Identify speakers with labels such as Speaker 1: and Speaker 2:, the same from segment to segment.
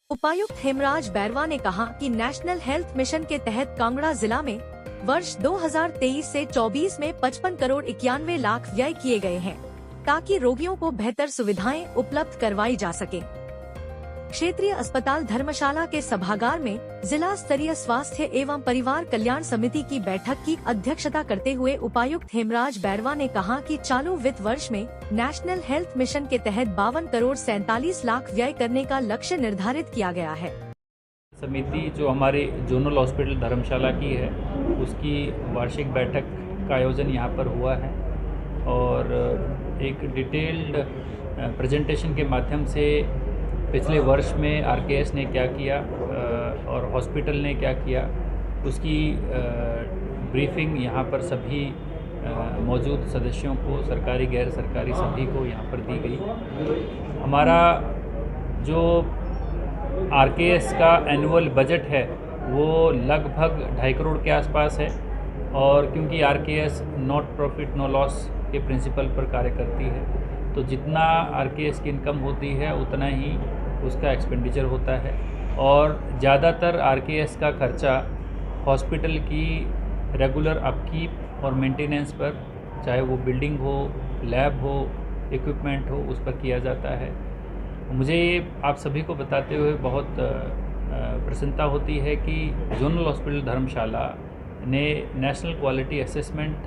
Speaker 1: उपायुक्त हेमराज बैरवा ने कहा कि नेशनल हेल्थ मिशन के तहत कांगड़ा जिला में वर्ष 2023 से 24 में 55 करोड़ 91 लाख व्यय किए गए हैं, ताकि रोगियों को बेहतर सुविधाएं उपलब्ध करवाई जा सके। क्षेत्रीय अस्पताल धर्मशाला के सभागार में जिला स्तरीय स्वास्थ्य एवं परिवार कल्याण समिति की बैठक की अध्यक्षता करते हुए उपायुक्त हेमराज बैरवा ने कहा कि चालू वित्त वर्ष में नेशनल हेल्थ मिशन के तहत 52 करोड़ 47 लाख व्यय करने का लक्ष्य निर्धारित किया गया है।
Speaker 2: समिति जो हमारे जोनल हॉस्पिटल धर्मशाला की है, उसकी वार्षिक बैठक का आयोजन यहाँ पर हुआ है और एक डिटेल्ड प्रेजेंटेशन के माध्यम से पिछले वर्ष में आरकेएस ने क्या किया और हॉस्पिटल ने क्या किया, उसकी ब्रीफिंग यहाँ पर सभी मौजूद सदस्यों को, सरकारी गैर सरकारी सभी को यहाँ पर दी गई। हमारा जो आरकेएस का एनुअल बजट है वो लगभग 2.5 करोड़ के आसपास है और क्योंकि RKS not profit no loss के प्रिंसिपल पर कार्य करती है, तो जितना आरकेएस की इनकम होती है उतना ही उसका एक्सपेंडिचर होता है और ज़्यादातर आरकेएस का खर्चा हॉस्पिटल की रेगुलर अपकीप और मेंटेनेंस पर, चाहे वो बिल्डिंग हो, लैब हो, इक्विपमेंट हो, उस पर किया जाता है। मुझे ये आप सभी को बताते हुए बहुत प्रसन्नता होती है कि जोनल हॉस्पिटल धर्मशाला ने नेशनल क्वालिटी असेसमेंट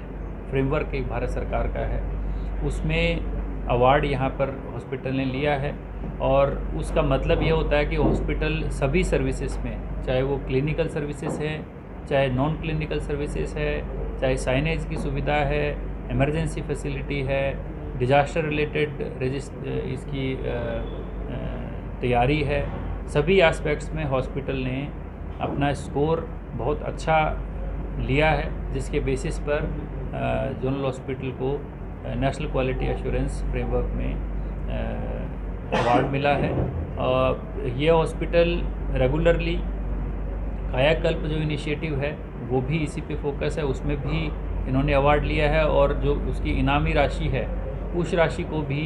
Speaker 2: फ्रेमवर्क एक भारत सरकार का है, उसमें अवार्ड यहाँ पर हॉस्पिटल ने लिया है और उसका मतलब ये होता है कि हॉस्पिटल सभी सर्विसेज में, चाहे वो क्लिनिकल सर्विसेज है, चाहे नॉन क्लिनिकल सर्विसेज है, चाहे साइनेज की सुविधा है, इमरजेंसी फैसिलिटी है, डिजास्टर रिलेटेड इसकी तैयारी है, सभी एस्पेक्ट्स में हॉस्पिटल ने अपना स्कोर बहुत अच्छा लिया है, जिसके बेसिस पर जोनल हॉस्पिटल को नेशनल क्वालिटी एश्योरेंस फ्रेमवर्क में अवार्ड मिला है। ये हॉस्पिटल रेगुलरली कायाकल्प जो इनिशिएटिव है वो भी इसी पे फोकस है, उसमें भी इन्होंने अवार्ड लिया है और जो उसकी इनामी राशि है उस राशि को भी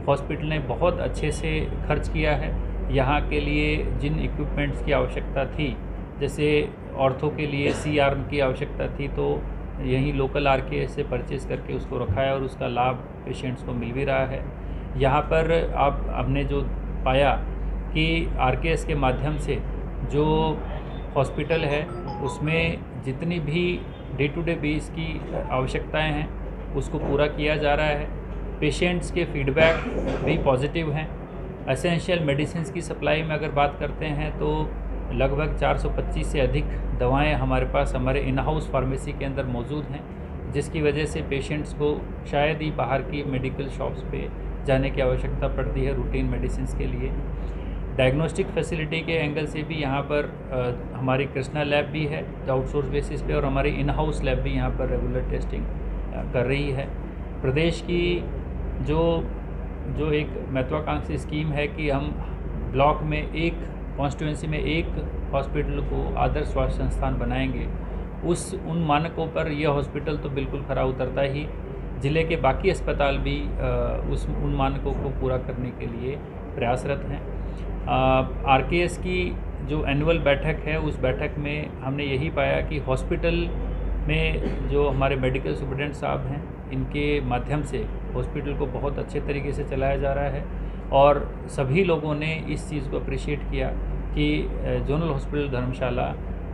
Speaker 2: हॉस्पिटल ने बहुत अच्छे से खर्च किया है। यहाँ के लिए जिन इक्विपमेंट्स की आवश्यकता थी, जैसे ऑर्थो के लिए सी आर्म की आवश्यकता थी, तो यहीं लोकल आरकेएस से परचेज़ करके उसको रखा है और उसका लाभ पेशेंट्स को मिल भी रहा है। यहाँ पर आप हमने जो पाया कि आरकेएस के माध्यम से जो हॉस्पिटल है उसमें जितनी भी डे टू डे बेस की आवश्यकताएं हैं उसको पूरा किया जा रहा है। पेशेंट्स के फीडबैक भी पॉजिटिव हैं। एसेंशियल मेडिसिन की सप्लाई में अगर बात करते हैं तो लगभग 425 से अधिक दवाएं हमारे पास हमारे इन हाउस फार्मेसी के अंदर मौजूद हैं, जिसकी वजह से पेशेंट्स को शायद ही बाहर की मेडिकल शॉप्स पे जाने की आवश्यकता पड़ती है रूटीन मेडिसिन के लिए। डायग्नोस्टिक फैसिलिटी के एंगल से भी यहाँ पर हमारी कृष्णा लैब भी है आउटसोर्स बेसिस पे और हमारी इन हाउस लैब भी यहाँ पर रेगुलर टेस्टिंग कर रही है। प्रदेश की जो एक महत्वाकांक्षी स्कीम है कि हम ब्लॉक में एक कॉन्स्टिट्यूंसी में एक हॉस्पिटल को आदर्श स्वास्थ्य संस्थान बनाएंगे, उन मानकों पर यह हॉस्पिटल तो बिल्कुल खरा उतरता ही, ज़िले के बाकी अस्पताल भी उन मानकों को पूरा करने के लिए प्रयासरत हैं। आरकेएस की जो एनुअल बैठक है उस बैठक में हमने यही पाया कि हॉस्पिटल में जो हमारे मेडिकल सुपरिटेंडेंट साहब हैं, इनके माध्यम से हॉस्पिटल को बहुत अच्छे तरीके से चलाया जा रहा है और सभी लोगों ने इस चीज़ को अप्रिशिएट किया कि जोनल हॉस्पिटल धर्मशाला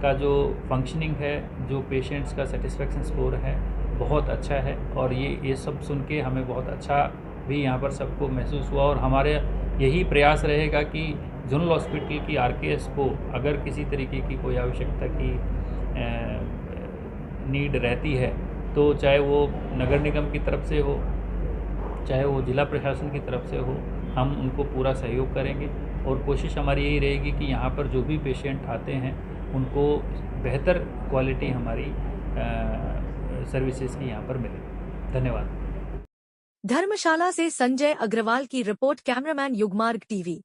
Speaker 2: का जो फंक्शनिंग है, जो पेशेंट्स का सेटिस्फेक्शन स्कोर है, बहुत अच्छा है और ये सब सुन के हमें बहुत अच्छा भी यहाँ पर सबको महसूस हुआ और हमारे यही प्रयास रहेगा कि जोनल हॉस्पिटल की आरकेएस को अगर किसी तरीके की कोई आवश्यकता की नीड रहती है, तो चाहे वो नगर निगम की तरफ से हो, चाहे वो जिला प्रशासन की तरफ से हो, हम उनको पूरा सहयोग करेंगे और कोशिश हमारी यही रहेगी कि यहाँ पर जो भी पेशेंट आते हैं उनको बेहतर क्वालिटी हमारी सर्विसेज की यहाँ पर मिले। धन्यवाद।
Speaker 1: धर्मशाला से संजय अग्रवाल की रिपोर्ट, कैमरामैन युगमार्ग टीवी।